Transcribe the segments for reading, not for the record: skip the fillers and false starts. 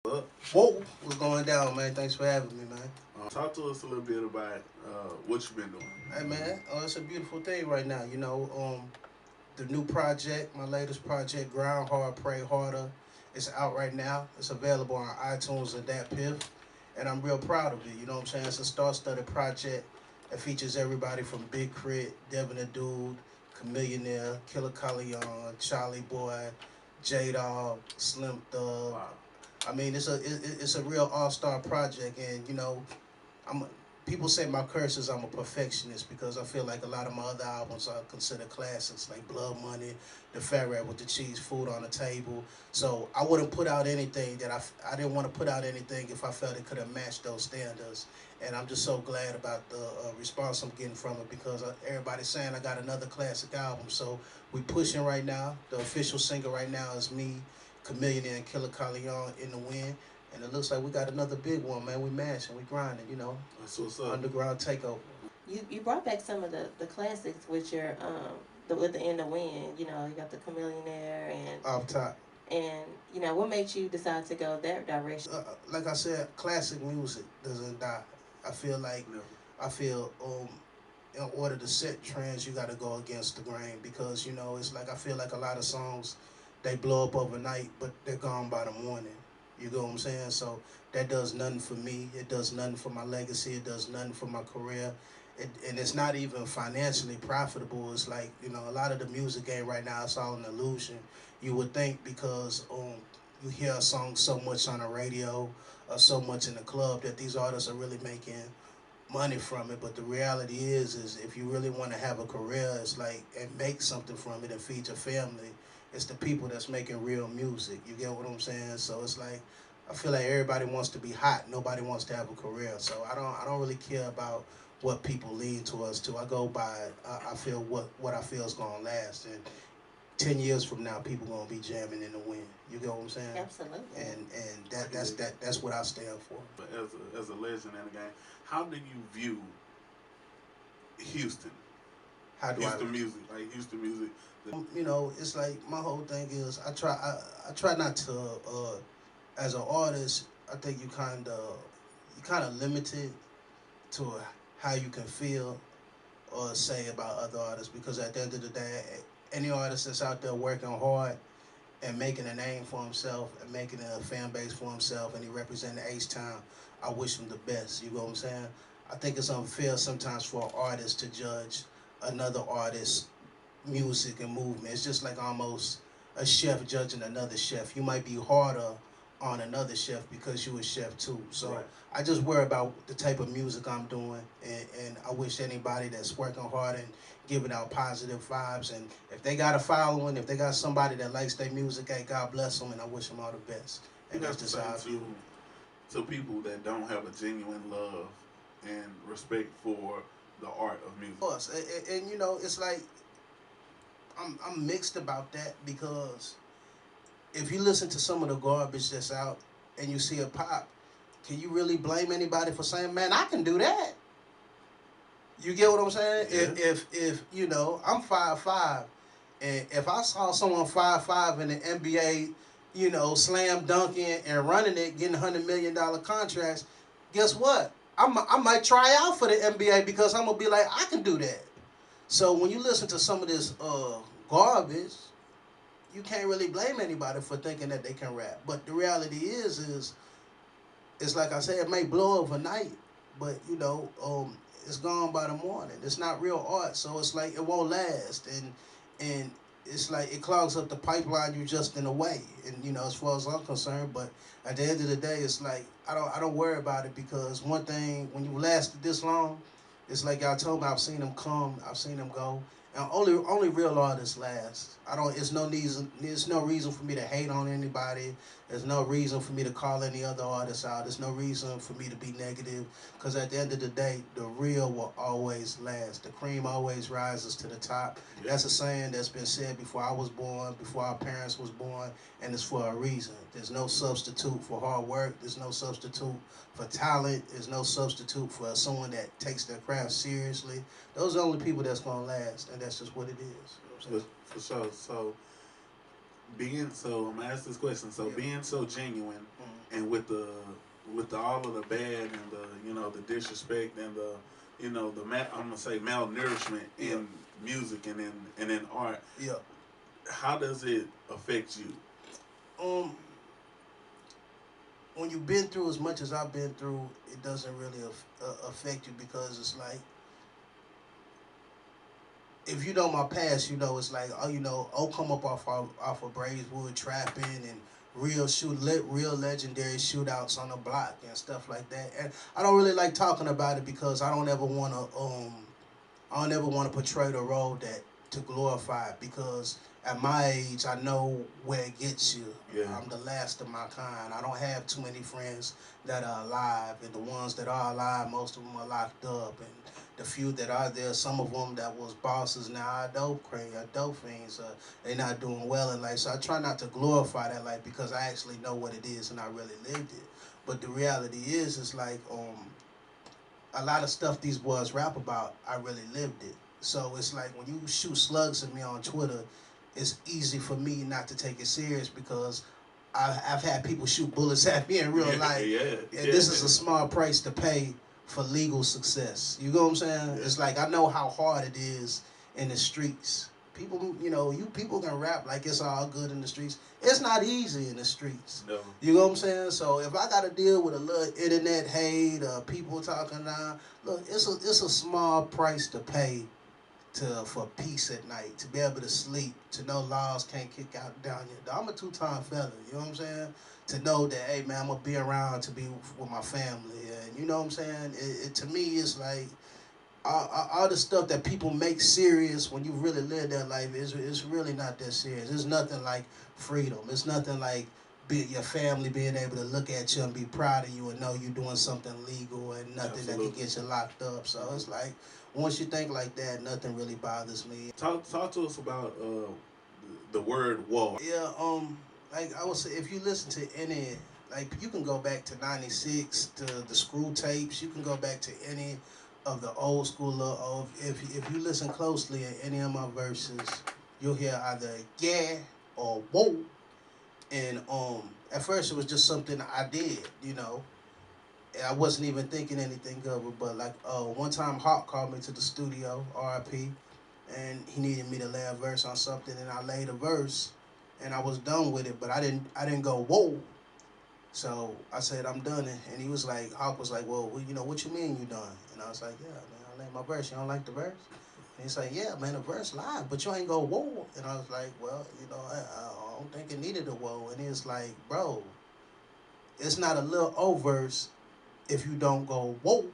Whoa, what's going down, man? Thanks for having me, man. Talk to us a little bit about what you've been doing. Hey, man, it's a beautiful thing right now. The new project, my latest project, Grind Hard, Pray Harder, it's out right now. It's available on iTunes and that Piff, and I'm real proud of it. You know what I'm saying? It's a star-studded project that features everybody from Big Crit, Devin the Dude, Chameleonaire, Killer Calion, Charlie Boy, J Dog, Slim Thug. Wow. I mean, it's a real all-star project, and I'm people say my curse is I'm a perfectionist because I feel like a lot of my other albums are considered classics, like Blood Money, The Fat Rat with the Cheese, Food on the Table. So I wouldn't put out anything that I didn't want to put out anything if I felt it could have matched those standards. And I'm just so glad about the response I'm getting from it because everybody's saying I got another classic album. So we pushing right now. The official singer right now is me, Chameleon and Killer Calion in the wind. And it looks like we got another big one, man. We mashing, we grinding, That's what's up. underground takeover. You brought back some of the classics with your with the In the Wind. You got the Chameleonaire Off top. and what made you decide to go that direction? Like I said, classic music doesn't die. I feel like No. I feel in order to set trends, you got to go against the grain because it's like I feel like a lot of songs they blow up overnight, but they're gone by the morning. You know what I'm saying? So that does nothing for me. It does nothing for my legacy. It does nothing for my career. And it's not even financially profitable. It's like, a lot of the music game right now, it's all an illusion. You would think because you hear a song so much on the radio or so much in the club that these artists are really making money from it. But the reality is if you really want to have a career, it's like, and make something from it and feed your family, it's the people that's making real music. You get what I'm saying? So it's like I feel like everybody wants to be hot. Nobody wants to have a career. So I don't really care about what people lean to us to. I go by I feel what I feel is gonna last. And 10 years from now, people gonna be jamming in the wind. You get what I'm saying? Absolutely. And that's what I stand for. But as a legend in the game, how do you view Houston? How do Houston I? music, like Houston music. It's like my whole thing is I try not to as an artist. I think you kind of limited to how you can feel or say about other artists because at the end of the day, any artist that's out there working hard and making a name for himself and making a fan base for himself and he represents H-Town, I wish him the best. You know what I'm saying? I think it's unfair sometimes for an artist to judge another artist's music and movement. It's just like almost a chef judging another chef. You might be harder on another chef because you a chef too. So Right. I just worry about the type of music I'm doing, and I wish anybody that's working hard and giving out positive vibes, and if they got a following, if they got somebody that likes their music, hey, God bless them, and I wish them all the best. You And have that's to just say how I feel. to people that don't have a genuine love and respect for the art of music. Of course, and it's like I'm mixed about that because if you listen to some of the garbage that's out and you see a pop, can you really blame anybody for saying, "Man, I can do that"? You get what I'm saying? Yeah. If I'm 5'5", and if I saw someone 5'5" in the NBA, slam dunking and running it, getting $100 million contracts, guess what? I might try out for the NBA because I'm gonna be like, I can do that. So when you listen to some of this garbage, you can't really blame anybody for thinking that they can rap. But the reality is it's like I said, it may blow overnight, but it's gone by the morning. It's not real art, so it's like it won't last, and it's like it clogs up the pipeline. You just in a way, and as far as I'm concerned. But at the end of the day, it's like I don't worry about it because one thing when you lasted this long, it's like y'all told me. I've seen them come, I've seen them go, and only real artists last. I don't. It's no reason. There's no reason for me to hate on anybody. There's no reason for me to call any other artists out. There's no reason for me to be negative. Because at the end of the day, the real will always last. The cream always rises to the top. That's a saying that's been said before I was born, before our parents was born, and it's for a reason. There's no substitute for hard work. There's no substitute for talent. There's no substitute for someone that takes their craft seriously. Those are the only people that's gonna last, and that's just what it is. For sure. So I'm gonna ask this question. So Yeah. being so genuine and with the all of the bad and the the disrespect and the I'm gonna say malnourishment in music and in art. Yeah. How does it affect you? Um, when you've been through as much as I've been through, it doesn't really affect you because it's like if you know my past, it's like come up off of Braeswood trapping and real legendary shootouts on the block and stuff like that. And I don't really like talking about it because I don't ever want to portray the role that to glorify it because at my age I know where it gets you. Yeah. I'm the last of my kind. I don't have too many friends that are alive, and the ones that are alive, most of them are locked up, and the few that are there, some of them that was bosses now are dope fiends. They not doing well in life. So I try not to glorify that life because I actually know what it is and I really lived it. But the reality is, it's like a lot of stuff these boys rap about, I really lived it. So it's like when you shoot slugs at me on Twitter, it's easy for me not to take it serious because I've had people shoot bullets at me in real life. And this is a small price to pay for legal success. You know what I'm saying? Yeah. It's like I know how hard it is in the streets. People, you people can rap like it's all good in the streets. It's not easy in the streets. No. You know what I'm saying? So if I got to deal with a little internet hate, people talking down, look, it's a small price to pay for peace at night, to be able to sleep, to know laws can't kick out down your. I'm a two-time felon. You know what I'm saying? To know that, hey man, I'm gonna be around to be with my family, and you know what I'm saying? It to me, it's like all the stuff that people make serious when you really live that life is really not that serious. It's nothing like freedom. It's nothing like your family being able to look at you and be proud of you and know you're doing something legal and nothing that can get you locked up. So it's like once you think like that, nothing really bothers me. Talk to us about the word "whoa." Yeah, like I would say, if you listen to any, like you can go back to '96 to the Screw tapes. You can go back to any of the old school of if you listen closely at any of my verses, you'll hear either yeah or whoa. And at first it was just something I did. I wasn't even thinking anything of it, but like one time Hawk called me to the studio, RIP, and he needed me to lay a verse on something, and I laid a verse, and I was done with it, but I didn't go whoa. So I said I'm done, and he was like, Hawk was like, well, what you mean you done? And I was like, yeah, man, I laid my verse. You don't like the verse? And he's like, yeah, man, the verse live, but you ain't go whoa. And I was like, well, I don't think it needed a whoa. And he's like, bro, it's not a Lil O verse if you don't go whoa.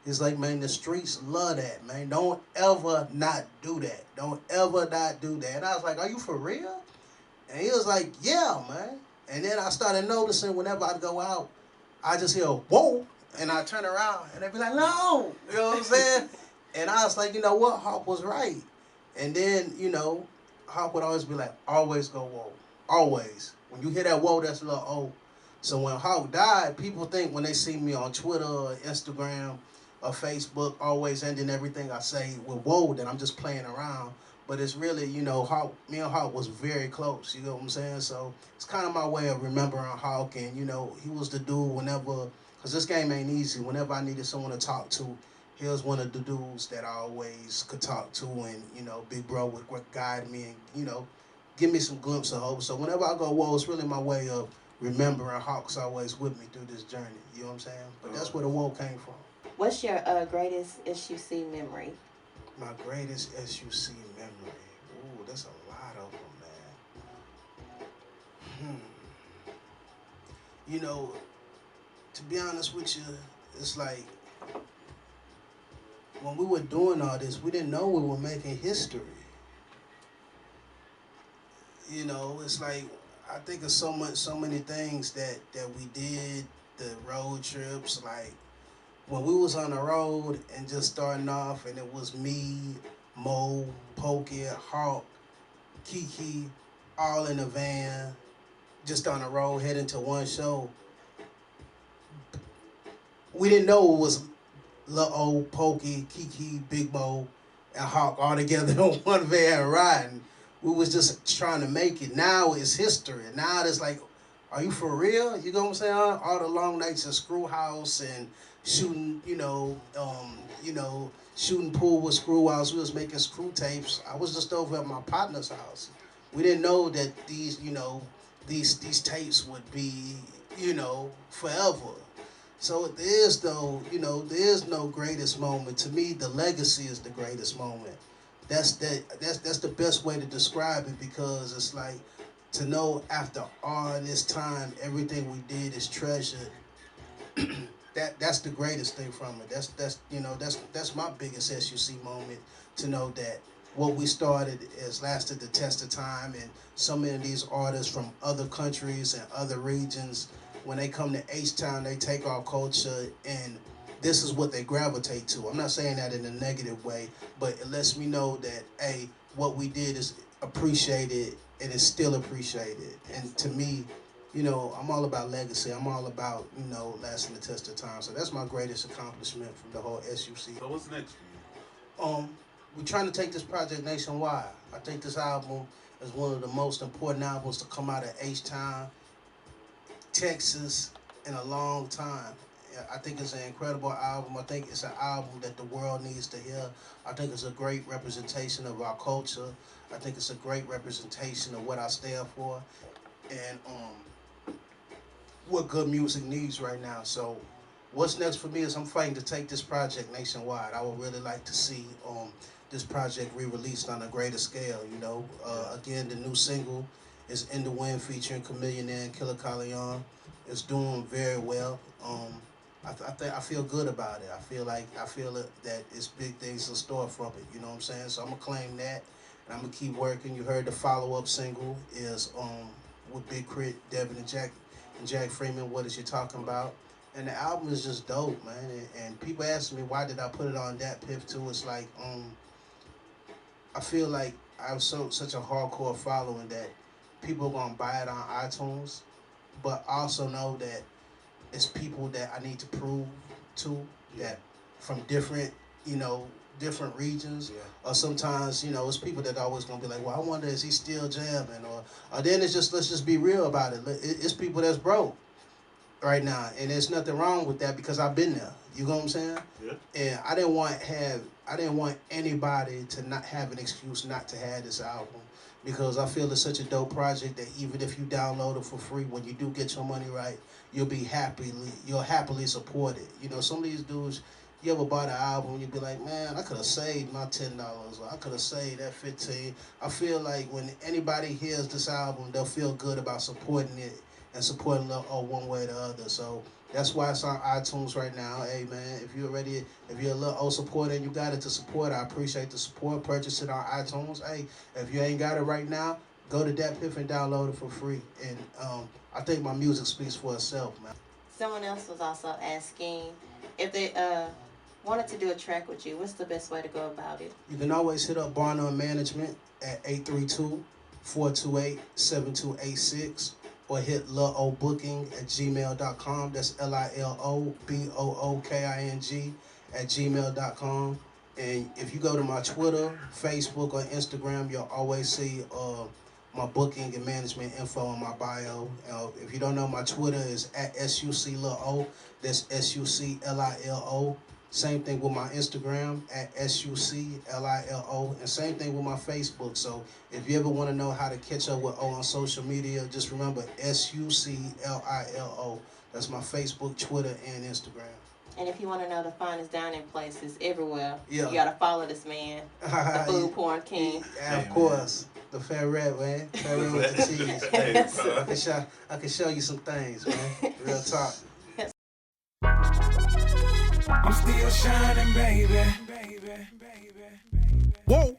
It's like, man, the streets love that, man. Don't ever not do that. Don't ever not do that. And I was like, are you for real? And he was like, yeah, man. And then I started noticing whenever I go out, I just hear whoa, and I turn around and they be like, no, you know what I'm saying? And I was like, you know what, Hawk was right. And then, Hawk would always be like, always go whoa, always. When you hear that whoa, that's a little O. So when Hawk died, people think when they see me on Twitter or Instagram or Facebook, always ending everything I say with whoa, that I'm just playing around. But it's really, Hawk, me and Hawk was very close, you know what I'm saying? So it's kind of my way of remembering Hawk, and, he was the dude whenever, because this game ain't easy, whenever I needed someone to talk to, he was one of the dudes that I always could talk to, and, Big Bro would guide me and, give me some glimpse of hope. So whenever I go, whoa, it's really my way of remembering Hawk's always with me through this journey, you know what I'm saying? But that's where the whoa came from. What's your greatest SUC memory? My greatest SUC memory. Ooh, there's a lot of them, man. To be honest with you, it's like when we were doing all this, we didn't know we were making history. It's like I think of so many things that we did, the road trips, like when we was on the road and just starting off, and it was me, Mo, Pokey, Hawk, Kiki, all in a van, just on the road heading to one show. We didn't know it was Lil O, Pokey, Kiki, Big Mo, and Hawk all together in one van riding. We was just trying to make it. Now it's history. Now it's like, are you for real? You know what I'm saying? All the long nights in Screw House and shooting, shooting pool with Screw House. We was making screw tapes. I was just over at my partner's house. We didn't know that these tapes would be, forever. So there is though, there is no greatest moment. To me, the legacy is the greatest moment. That's the best way to describe it because it's like to know after all this time everything we did is treasured. That's the greatest thing from it. That's my biggest SUC moment to know that what we started has lasted the test of time, and so many of these artists from other countries and other regions, when they come to H-Town, they take our culture and this is what they gravitate to. I'm not saying that in a negative way, but it lets me know that, hey, what we did is appreciated and is still appreciated. And to me, I'm all about legacy. I'm all about, lasting the test of time. So that's my greatest accomplishment from the whole SUC. So what's next for you? We're trying to take this project nationwide. I think this album is one of the most important albums to come out of H-Town, Texas, in a long time. I think it's an incredible album. I think it's an album that the world needs to hear. I think it's a great representation of our culture. I think it's a great representation of what I stand for and what good music needs right now. So what's next for me is I'm fighting to take this project nationwide. I would really like to see this project re-released on a greater scale, Again, the new single is In the Wind featuring Chameleon and Killer Calion. It's doing very well. I feel good about it. I feel that it's big things in store from it. You know what I'm saying? So I'm gonna claim that, and I'm gonna keep working. You heard the follow-up single is with Big Crit, Devin and Jack Freeman. What is you talking about? And the album is just dope, man. And people ask me why did I put it on that Piff too. It's like I feel like I have such a hardcore following that people are gonna buy it on iTunes, but also know that it's people that I need to prove to that from different, different regions. Yeah. Or sometimes, it's people that are always gonna be like, well, I wonder is he still jamming? Or then it's just let's just be real about it. It's people that's broke right now, and there's nothing wrong with that because I've been there. You know what I'm saying? Yeah. And I didn't want anybody to not have an excuse not to have this album because I feel it's such a dope project that even if you download it for free, when you do get your money right, you'll happily support it. Some of these dudes, you ever bought an album, you'd be like, man, I could have saved my $10 or I could have saved that $15. I feel like when anybody hears this album, they'll feel good about supporting it and supporting Lil O one way or the other. So that's why it's on iTunes right now. Hey man, if you're a Lil O supporter and you got it to support, I appreciate the support. Purchase it on iTunes. Hey, if you ain't got it right now, go to Dat Piff and download it for free. And I think my music speaks for itself, man. Someone else was also asking if they wanted to do a track with you. What's the best way to go about it? You can always hit up Barnum Management at 832-428-7286 or hit lilobooking@gmail.com. That's LILOBOOKING @gmail.com. And if you go to my Twitter, Facebook, or Instagram, you'll always see my booking and management info in my bio. If you don't know, my Twitter is at SUCLILO. That's SUCLILO. Same thing with my Instagram at SUCLILO. And same thing with my Facebook. So if you ever want to know how to catch up with O on social media, just remember SUCLILO. That's my Facebook, Twitter, and Instagram. And if you want to know the finest dining places everywhere, Yeah. you got to follow this man, the food porn king. Yeah, of course. The Fat Rat, man. Fat Rat with the cheese. Hey, I can show you some things, man. Real talk. I'm still shining, baby. Whoa.